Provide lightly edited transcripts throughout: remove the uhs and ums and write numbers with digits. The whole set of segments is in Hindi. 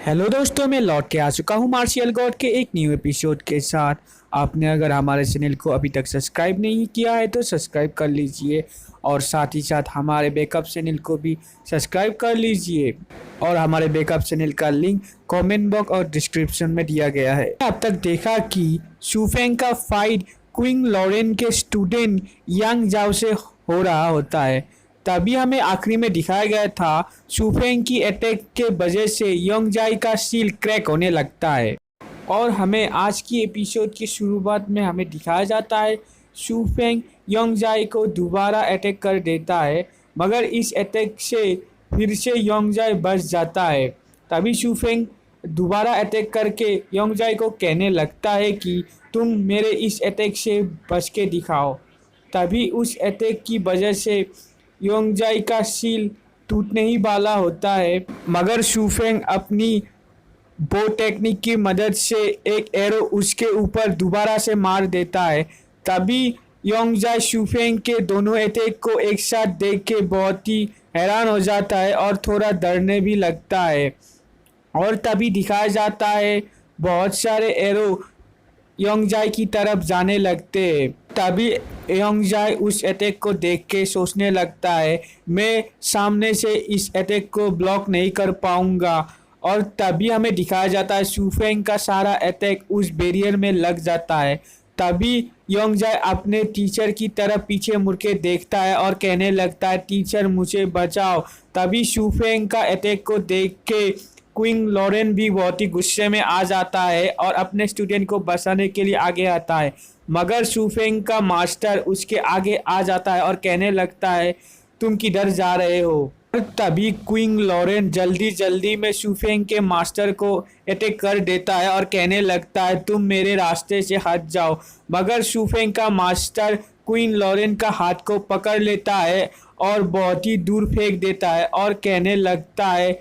हेलो दोस्तों, मैं लौट के आ चुका हूँ मार्शियल गॉड के एक न्यू एपिसोड के साथ। आपने अगर हमारे चैनल को अभी तक सब्सक्राइब नहीं किया है तो सब्सक्राइब कर लीजिए और साथ ही साथ हमारे बैकअप चैनल को भी सब्सक्राइब कर लीजिए। और हमारे बैकअप चैनल का लिंक कमेंट बॉक्स और डिस्क्रिप्शन में दिया गया है। अब तक देखा कि शूफेंग का फाइट क्वीन लॉरेन के स्टूडेंट यांग जाओ से हो रहा होता है। तभी हमें आखिरी में दिखाया गया था शूफेंग की अटैक के वजह से योंगजाई का सील क्रैक होने लगता है। और हमें आज की एपिसोड की शुरुआत में हमें दिखाया जाता है शूफेंग योंगजाई को दोबारा अटैक कर देता है, मगर इस अटैक से फिर से योंगजाई बच जाता है। तभी शूफेंग दोबारा अटैक करके योंगजाई को कहने लगता है कि तुम मेरे इस अटैक से बच के दिखाओ। तभी उस अटैक की वजह से योंगजाई का सील टूटने ही वाला होता है, मगर शूफेंग अपनी बो टेक्निक की मदद से एक एरो उसके ऊपर दोबारा से मार देता है। तभी योंगजाई शूफेंग के दोनों अटैक को एक साथ देख के बहुत ही हैरान हो जाता है और थोड़ा डरने भी लगता है। और तभी दिखाया जाता है बहुत सारे एरो योंगजाई की तरफ जाने लगते हैं। तभी योंगजाई उस अटैक को देख के सोचने लगता है, मैं सामने से इस अटैक को ब्लॉक नहीं कर पाऊंगा। और तभी हमें दिखाया जाता है शूफेंग का सारा अटैक उस बैरियर में लग जाता है। तभी योंगजाई अपने टीचर की तरफ पीछे मुड़ के देखता है और कहने लगता है, टीचर मुझे बचाओ। तभी शूफेंग का अटैक को देख के क्वीन लॉरेन भी बहुत ही गुस्से में आ जाता है और अपने स्टूडेंट को बचाने के लिए आगे आता है, मगर शूफेंग का मास्टर उसके आगे आ जाता है और कहने लगता है, तुम किधर जा रहे हो। तभी क्वीन लॉरेन जल्दी जल्दी में शूफेंग के मास्टर को अटैक कर देता है और कहने लगता है, तुम मेरे रास्ते से हट जाओ। मगर शूफेंग का मास्टर क्वीन लॉरेन का हाथ को पकड़ लेता है और बहुत ही दूर फेंक देता है और कहने लगता है,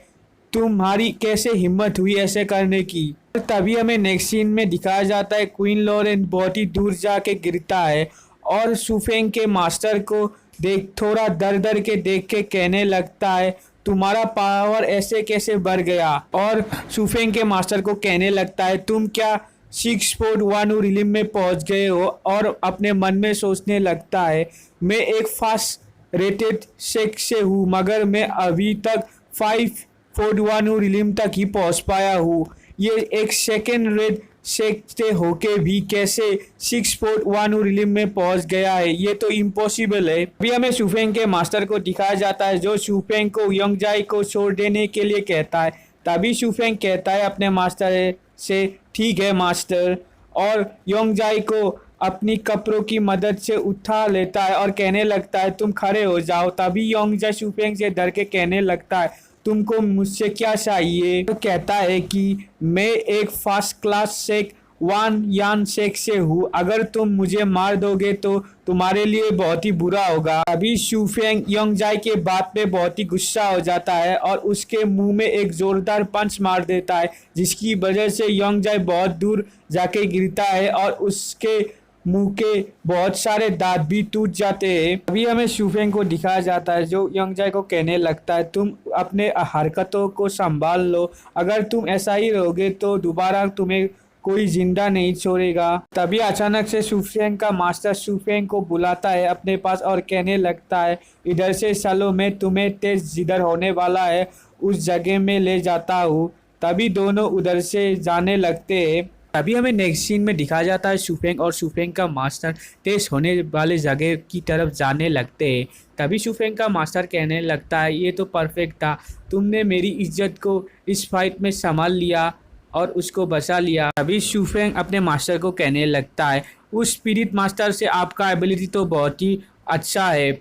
तुम्हारी कैसे हिम्मत हुई ऐसे करने की। तभी हमें नेक्स्ट सीन में दिखाया जाता है क्वीन लॉरेन बहुत ही दूर जाके गिरता है और शूफेंग के मास्टर को देख थोड़ा डर डर के देख के कहने लगता है, तुम्हारा पावर ऐसे कैसे बढ़ गया। और शूफेंग के मास्टर को कहने लगता है, तुम क्या 6.1 रिलिम में पहुंच गए हो। और अपने मन में सोचने लगता है, मैं एक फास्ट रेटेड शेक से हूँ, मगर मैं अभी तक 5.1 रिलिम तक ही पहुंच पाया हूँ। ये एक सेकेंड रेट से होके भी कैसे 6.1 रिलिम में पहुंच गया है, ये तो इम्पॉसिबल है। अभी हमें शूफेंग के मास्टर को दिखाया जाता है जो शूफेंग को योंगजाई को छोड़ देने के लिए कहता है। तभी शूफेंग कहता है अपने मास्टर से, ठीक है मास्टर, और योंगजाई को अपनी कपड़ों की मदद से उठा लेता है और कहने लगता है, तुम खड़े हो जाओ। तभी योंगजाई शूफेंग से डर के कहने लगता है, तुमको मुझसे क्या चाहिए। तो कहता है कि मैं एक फर्स्ट क्लास शेक वान यान शेक से हूँ, अगर तुम मुझे मार दोगे तो तुम्हारे लिए बहुत ही बुरा होगा। अभी शूफेंग योंगजाई के बात पे बहुत ही गुस्सा हो जाता है और उसके मुंह में एक जोरदार पंच मार देता है, जिसकी वजह से योंगजाई बहुत दूर जाके गिरता है और उसके मुंह के बहुत सारे दांत भी टूट जाते हैं। अभी हमें शूफेंग को दिखाया जाता है जो योंगजाई को कहने लगता है, तुम अपने हरकतों को संभाल लो, अगर तुम ऐसा ही रहोगे तो दोबारा तुम्हें कोई जिंदा नहीं छोड़ेगा। तभी अचानक से शूफेंग का मास्टर शूफेंग को बुलाता है अपने पास और कहने लगता है, इधर से चलो, मैं तुम्हें टेस्ट जिधर होने वाला है उस जगह में ले जाता हूँ। तभी दोनों उधर से जाने लगते हैं। तभी हमें नेक्स्ट सीन में दिखाया जाता है शूफेंग और शूफेंग का मास्टर टेस्ट होने वाले जगह की तरफ जाने लगते हैं। तभी शूफेंग का मास्टर कहने लगता है, ये तो परफेक्ट था, तुमने मेरी इज्जत को इस फाइट में संभाल लिया और उसको बचा लिया। तभी शूफेंग अपने मास्टर को कहने लगता है, उस स्पिरिट मास्टर से आपका एबिलिटी तो बहुत ही अच्छा है,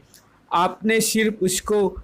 आपने सिर्फ उसको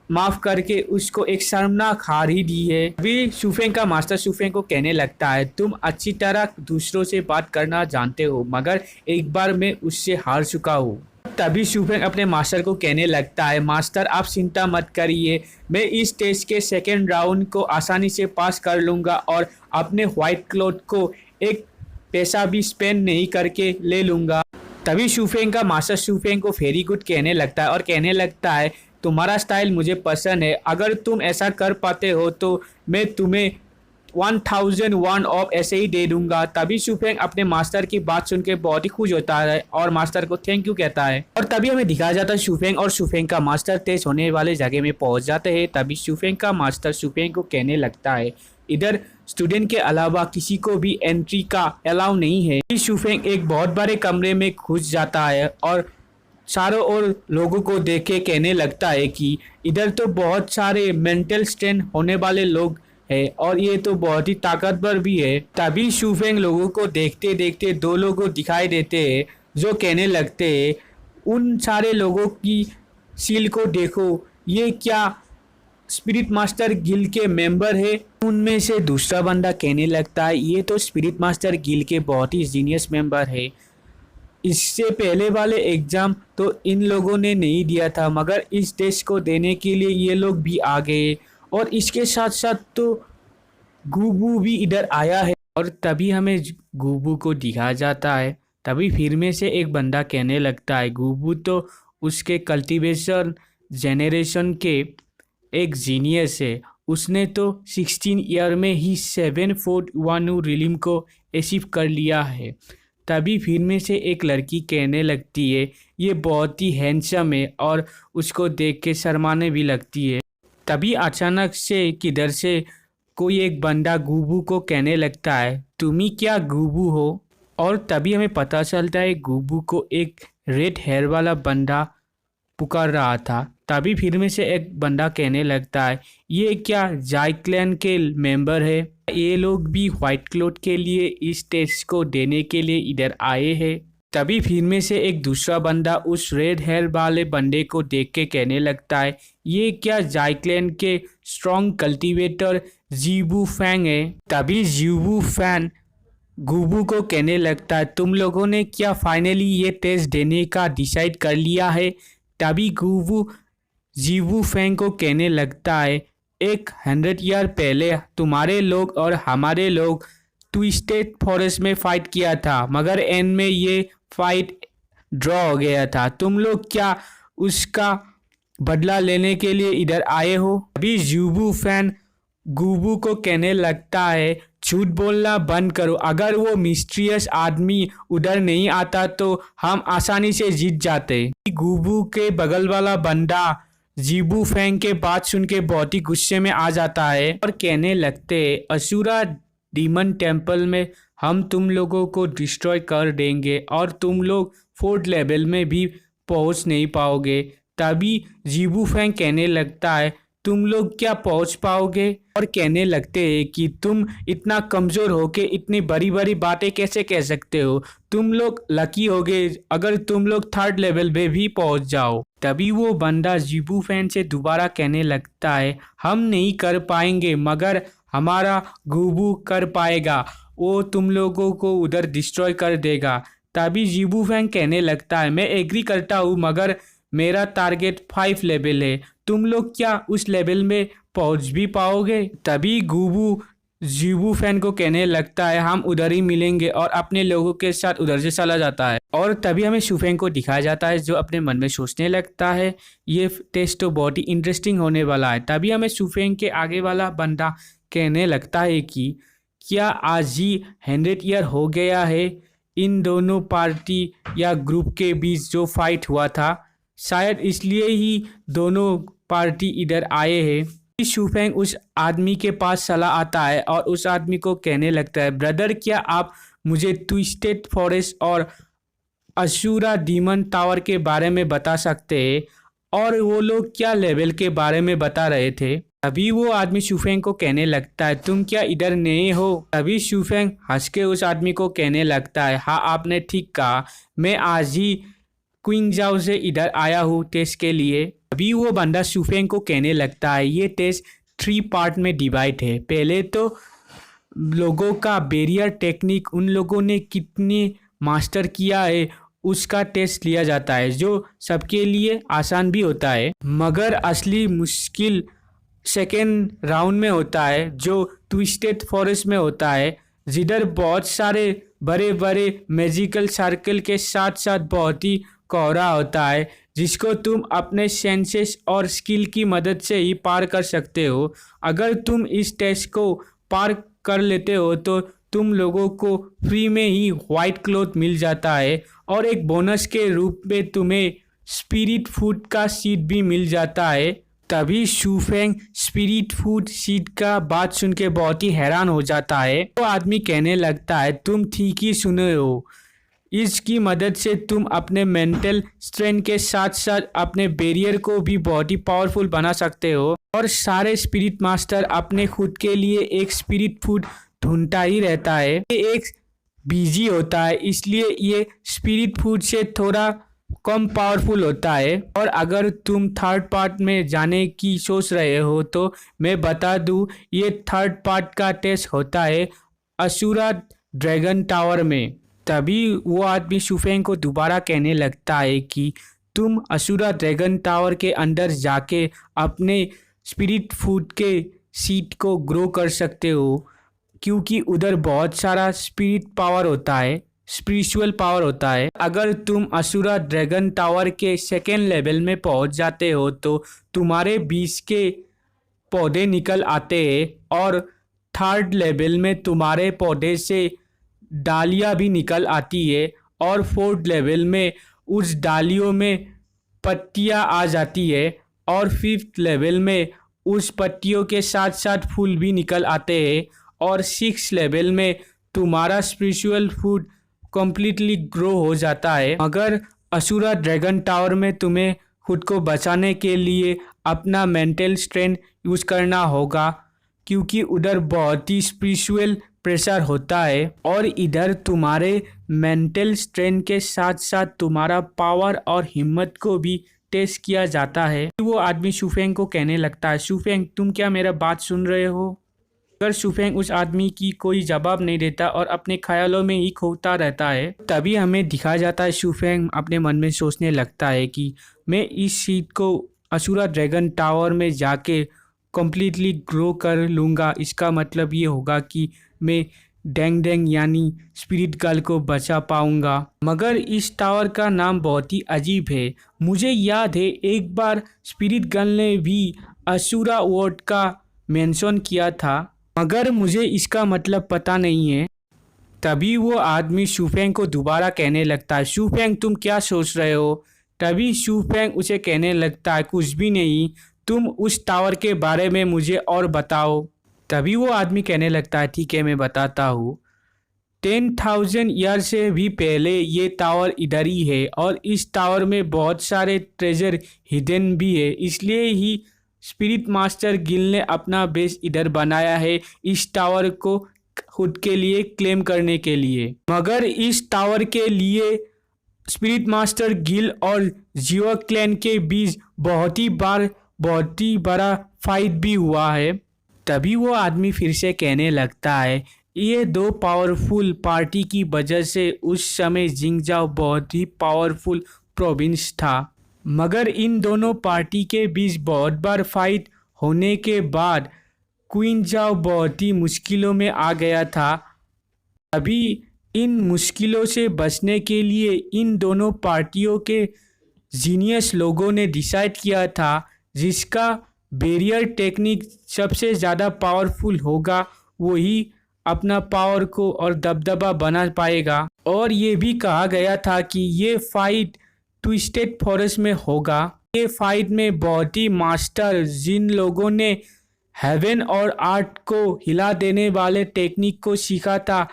माफ करके उसको एक शर्मनाक हार ही दी है। अभी शूफेंग का मास्टर शूफेंग को कहने लगता है, तुम अच्छी तरह दूसरों से बात करना जानते हो, मगर एक बार मैं उससे हार चुका हूँ। तभी शूफेंग अपने मास्टर को कहने लगता है, मास्टर आप चिंता मत करिए, मैं इस टेस्ट के सेकेंड राउंड को आसानी से पास कर लूँगा और अपने व्हाइट क्लॉथ को एक पैसा भी स्पेंड नहीं करके ले लूँगा। तभी शूफेंग का मास्टर शूफेंग को वेरी गुड कहने लगता है और कहने लगता है, तुम्हारा स्टाइल मुझे पसंद है, अगर तुम ऐसा कर पाते हो तो मैं तुम्हें 1001 ऑफ ऐसे ही दे दूंगा। तभी शुफेंग अपने मास्टर की बात सुन के बहुत ही खुश होता है और मास्टर को थैंक यू कहता है। और तभी हमें दिखाया जाता है शुफेंग और शुफेंग का मास्टर टेस्ट होने वाले जगह में पहुंच जाते हैं। तभी शुफेंग का मास्टर शुफेंग को कहने लगता है इधर स्टूडेंट के अलावा किसी को भी एंट्री का अलाउ नहीं है। शुफेंग एक बहुत बड़े कमरे में घुस जाता है और चारों ओर लोगों को देख के कहने लगता है कि इधर तो बहुत सारे मेंटल स्ट्रेन होने वाले लोग हैं और ये तो बहुत ही ताकतवर भी है। तभी शुफेंग लोगों को देखते देखते दो लोगों दिखाई देते हैं जो कहने लगते हैं उन सारे लोगों की सील को देखो, ये क्या स्पिरिट मास्टर गिल्ड के मेंबर है। उनमें से दूसरा बंदा कहने लगता है ये तो स्पिरिट मास्टर गिल्ड के बहुत ही जीनियस मेंबर है, इससे पहले वाले एग्जाम तो इन लोगों ने नहीं दिया था मगर इस टेस्ट को देने के लिए ये लोग भी आ गए। और इसके साथ साथ तो गुबू भी इधर आया है। और तभी हमें गुबू को दिखाया जाता है। तभी फिर में से एक बंदा कहने लगता है गुबू तो उसके कल्टीवेशन जेनरेशन के एक जीनियस है, उसने तो 16 ईयर में ही 7 फोर्ट वानू रिलिम को अचीव कर लिया है। तभी फिर में से एक लड़की कहने लगती है ये बहुत ही हैंडसम है और उसको देख के शर्माने भी लगती है। तभी अचानक से किधर से कोई एक बंदा गुबू को कहने लगता है तुम ही क्या गुबू हो। और तभी हमें पता चलता है गुबू को एक रेड हेयर वाला बंदा पुकार रहा था। तभी फिर में से एक बंदा कहने लगता है ये क्या जाई क्लैन के मेंबर है, ये लोग भी व्हाइट क्लोथ के लिए इस टेस्ट को देने के लिए इधर आए हैं। तभी फिर में से एक दूसरा बंदा उस रेड हेयर वाले बंदे को देख के कहने लगता है ये क्या जाई क्लैन के स्ट्रॉन्ग कल्टीवेटर जीबू फैंग है। तभी जीबू फैन गुबू को कहने लगता है तुम लोगों ने क्या फाइनली ये टेस्ट देने का डिसाइड कर लिया है। तभी गुबू जीवू फैंग को कहने लगता है 100 ईयर पहले तुम्हारे लोग और हमारे लोग ट्विस्टेड फॉरेस्ट में फाइट किया था मगर एंड में ये फाइट ड्रॉ हो गया था, तुम लोग क्या उसका बदला लेने के लिए इधर आए हो। अभी जीवू फैन गुबू को कहने लगता है झूठ बोलना बंद करो, अगर वो मिस्टीरियस आदमी उधर नहीं आता तो हम आसानी से जीत जाते। गुबू के बगल वाला बंदा जीबू फैंग के बात सुन के बहुत ही गुस्से में आ जाता है और कहने लगते असुरा डीमन टेम्पल में हम तुम लोगों को डिस्ट्रॉय कर देंगे और तुम लोग 4th लेवल में भी पहुंच नहीं पाओगे। तभी जीबू फैंग कहने लगता है तुम लोग क्या पहुंच पाओगे और कहने लगते हैं कि तुम इतना कमज़ोर हो के इतनी बड़ी बड़ी बातें कैसे कह सकते हो, तुम लोग लकी होगे अगर तुम लोग 3rd लेवल में भी पहुंच जाओ। तभी वो बंदा जीबू फैन से दोबारा कहने लगता है हम नहीं कर पाएंगे मगर हमारा गुबू कर पाएगा, वो तुम लोगों को उधर डिस्ट्रॉय कर देगा। तभी जीबू फैन कहने लगता है मैं एग्री करता हूँ मगर मेरा टारगेट 5 लेवल है, तुम लोग क्या उस लेवल में पहुंच भी पाओगे। तभी गुबू जीबू फैन को कहने लगता है हम उधर ही मिलेंगे और अपने लोगों के साथ उधर से चला जाता है। और तभी हमें शुफेंग को दिखाया जाता है जो अपने मन में सोचने लगता है ये टेस्ट तो बहुत ही इंटरेस्टिंग होने वाला है। तभी हमें शुफेंग के आगे वाला बंदा कहने लगता है कि क्या आज ही 100 ईयर हो गया है इन दोनों पार्टी या ग्रुप के बीच जो फाइट हुआ था, शायद इसलिए ही दोनों पार्टी इधर आए हैं। शुफेंग उस आदमी के पास चला आता है और उस आदमी को कहने लगता है ब्रदर क्या आप मुझे ट्विस्टेड फॉरेस्ट और अशूरा डीमन टावर के बारे में बता सकते हैं। और वो लोग क्या लेवल के बारे में बता रहे थे। तभी वो आदमी शुफेंग को कहने लगता है तुम क्या इधर नए हो। तभी शुफेंग हंस के उस आदमी को कहने लगता है हाँ आपने ठीक कहा, मैं आज ही क्विंगजाओ से इधर आया हूँ टेस्ट के लिए। अभी वो बंदा शुफेंग को कहने लगता है ये टेस्ट 3 पार्ट में डिवाइड है। पहले तो लोगों का बैरियर टेक्निक उन लोगों ने कितने मास्टर किया है उसका टेस्ट लिया जाता है जो सबके लिए आसान भी होता है मगर असली मुश्किल सेकेंड राउंड में होता है जो ट्विस्टेड फॉरेस्ट में होता है जिधर बहुत सारे बड़े बड़े मैजिकल सर्कल के साथ साथ बहुत ही कोहरा होता है जिसको तुम अपने सेंसेस और स्किल की मदद से ही पार कर सकते हो। अगर तुम इस टेस्ट को पार कर लेते हो तो तुम लोगों को फ्री में ही वाइट क्लॉथ मिल जाता है और एक बोनस के रूप में तुम्हें स्पिरिट फूड का सीड भी मिल जाता है। तभी शूफेंग स्पिरिट फूड सीड का बात सुन के बहुत ही हैरान हो जाता है। वो आदमी कहने लगता है तुम ठीक ही सुने हो, इसकी मदद से तुम अपने मेंटल स्ट्रेंथ के साथ साथ अपने बैरियर को भी बहुत ही पावरफुल बना सकते हो। और सारे स्पिरिट मास्टर अपने खुद के लिए एक स्पिरिट फूड ढूंढता ही रहता है। ये एक बिजी होता है, इसलिए ये स्पिरिट फूड से थोड़ा कम पावरफुल होता है। और अगर तुम थर्ड पार्ट में जाने की सोच रहे हो तो मैं बता दूं, ये थर्ड पार्ट का टेस्ट होता है असुरा ड्रैगन टावर में। तभी वो आदमी शूफेंग को दोबारा कहने लगता है कि तुम असुरा ड्रैगन टावर के अंदर जाके अपने स्पिरिट फूड के सीड को ग्रो कर सकते हो, क्योंकि उधर बहुत सारा स्पिरिट पावर होता है, स्पिरिचुअल पावर होता है। अगर तुम असुरा ड्रैगन टावर के सेकेंड लेवल में पहुंच जाते हो तो तुम्हारे बीच के पौधे निकल आते हैं और थर्ड लेवल में तुम्हारे पौधे से डालियाँ भी निकल आती है और फोर्थ लेवल में उस डालियों में पत्तियाँ आ जाती है और फिफ्थ लेवल में उस पत्तियों के साथ साथ फूल भी निकल आते हैं और सिक्स लेवल में तुम्हारा स्पिरिचुअल फूड कम्प्लीटली ग्रो हो जाता है। मगर असुरा ड्रैगन टावर में तुम्हें खुद को बचाने के लिए अपना मेंटल स्ट्रेंथ यूज़ करना होगा, क्योंकि उधर बहुत ही स्पिरिचुअल प्रेशर होता है और इधर तुम्हारे मेंटल स्ट्रेंथ के साथ साथ तुम्हारा पावर और हिम्मत को भी टेस्ट किया जाता है। वो आदमी शूफेंग को कहने लगता है शूफेंग तुम क्या मेरा बात सुन रहे हो? अगर शूफेंग उस आदमी की कोई जवाब नहीं देता और अपने ख्यालों में ही खोता रहता है। तभी हमें दिखाया जाता है शूफेंग अपने मन में सोचने लगता है कि मैं इस सीड को असुरा ड्रैगन टावर में जाके कम्प्लीटली ग्रो कर लूँगा। इसका मतलब ये होगा कि मैं डेंग डेंग यानी स्पिरिट गर्ल को बचा पाऊँगा। मगर इस टावर का नाम बहुत ही अजीब है। मुझे याद है एक बार स्पिरिट गर्ल ने भी असुरा वर्ड का मेंशन किया था, मगर मुझे इसका मतलब पता नहीं है। तभी वो आदमी शूफेंग को दोबारा कहने लगता है शूफेंग तुम क्या सोच रहे हो? तभी शूफेंग उसे कहने लगता है कुछ भी नहीं, तुम उस टावर के बारे में मुझे और बताओ। तभी वो आदमी कहने लगता है ठीक है मैं बताता हूँ। 10,000 ईयर से भी पहले ये टावर इधर ही है और इस टावर में बहुत सारे ट्रेजर हिडन भी है, इसलिए ही स्पिरिट मास्टर गिल ने अपना बेस इधर बनाया है इस टावर को खुद के लिए क्लेम करने के लिए। मगर इस टावर के लिए स्पिरिट मास्टर गिल और जियो क्लैन के बीच बहुत ही बड़ा फाइट भी हुआ है। तभी वो आदमी फिर से कहने लगता है ये दो पावरफुल पार्टी की वजह से उस समय जिंगजाओ बहुत ही पावरफुल प्रोविंस था, मगर इन दोनों पार्टी के बीच बहुत बार फाइट होने के बाद क्वीन जाओ बहुत ही मुश्किलों में आ गया था। अभी इन मुश्किलों से बचने के लिए इन दोनों पार्टियों के जीनियस लोगों ने डिसाइड किया था जिसका बैरियर टेक्निक सबसे ज़्यादा पावरफुल होगा वही अपना पावर को और दबदबा बना पाएगा। और ये भी कहा गया था कि ये फाइट ट्विस्टेड फॉरेस्ट में होगा। ये फाइट में बहुत ही मास्टर जिन लोगों ने हेवन और आर्ट को हिला देने वाले टेक्निक को सीखा था,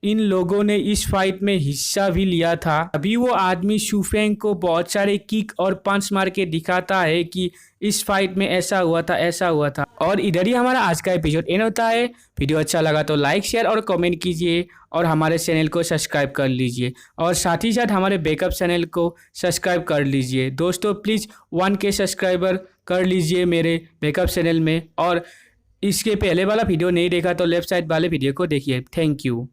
इन लोगों ने इस फाइट में हिस्सा भी लिया था। अभी वो आदमी शूफेंग को बहुत सारे किक और पंच मार के दिखाता है कि इस फाइट में ऐसा हुआ था ऐसा हुआ था। और इधर ही हमारा आज का एपिसोड एंड होता है। वीडियो अच्छा लगा तो लाइक शेयर और कमेंट कीजिए और हमारे चैनल को सब्सक्राइब कर लीजिए और साथ ही साथ हमारे बैकअप चैनल को सब्सक्राइब कर लीजिए। दोस्तों प्लीज़ 1K सब्सक्राइबर कर लीजिए मेरे बैकअप चैनल में, और इसके पहले वाला वीडियो नहीं देखा तो लेफ्ट साइड वाले वीडियो को देखिए। Thank you.